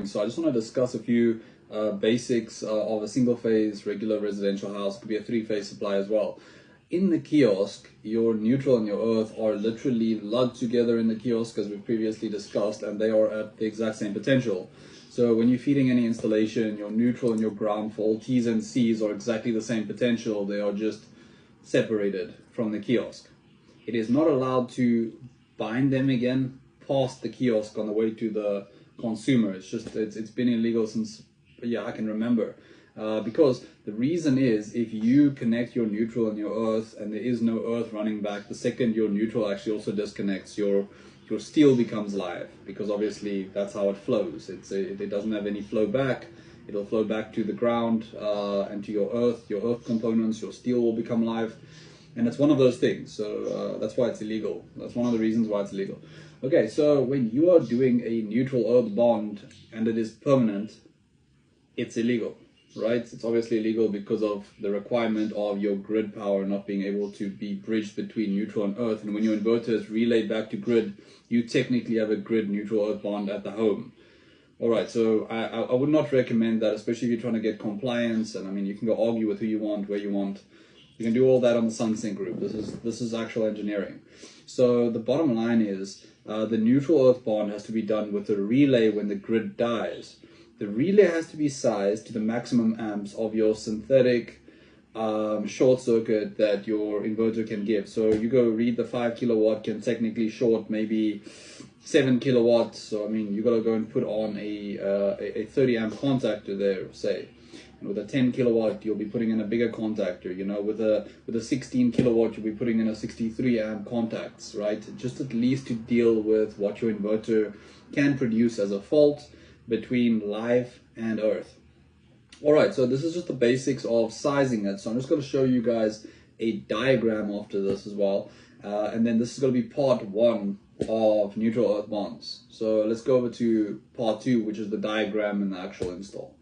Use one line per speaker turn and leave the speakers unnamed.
So I just want to discuss a few basics of a single phase regular residential house. It could be a three-phase supply as well. In the kiosk, your neutral and your earth are literally lugged together in the kiosk, as we've previously discussed, and they are at the exact same potential. So when you're feeding any installation, your neutral and your ground for all T's and C's are exactly the same potential. They are just separated from the kiosk. It is not allowed to bind them again past the kiosk on the way to the consumer. It's been illegal since I can remember, because the reason is, if you connect your neutral and your earth and there is no earth running back, the second your neutral actually also disconnects, your steel becomes live, because obviously that's how it flows. It doesn't have any flow back. It'll flow back to the ground and to your earth components. Your steel will become live, and it's one of those things. So that's why it's illegal. That's one of the reasons why it's illegal. Okay, so when you are doing a neutral earth bond and it is permanent, it's illegal, right? It's obviously illegal because of the requirement of your grid power not being able to be bridged between neutral and earth. And when your inverter is relayed back to grid, you technically have a grid neutral earth bond at the home. All right, so I would not recommend that, especially if you're trying to get compliance. And I mean, you can go argue with who you want, where you want. You can do all that on the SunSync group. This is actual engineering. So the bottom line is, the neutral earth bond has to be done with a relay when the grid dies. The relay has to be sized to the maximum amps of your synthetic short circuit that your inverter can give. So you go read the 5 kilowatt can technically short maybe 7 kilowatts. So I mean, you got to go and put on a 30 amp contactor there, say. And with a 10 kilowatt, you'll be putting in a bigger contactor. You know, with a 16 kilowatt, you'll be putting in a 63 amp contacts, right? Just at least to deal with what your inverter can produce as a fault between live and earth. All right, so this is just the basics of sizing it. So I'm just going to show you guys a diagram after this as well. And then this is going to be part 1 of neutral earth bonds. So let's go over to part 2, which is the diagram and the actual install.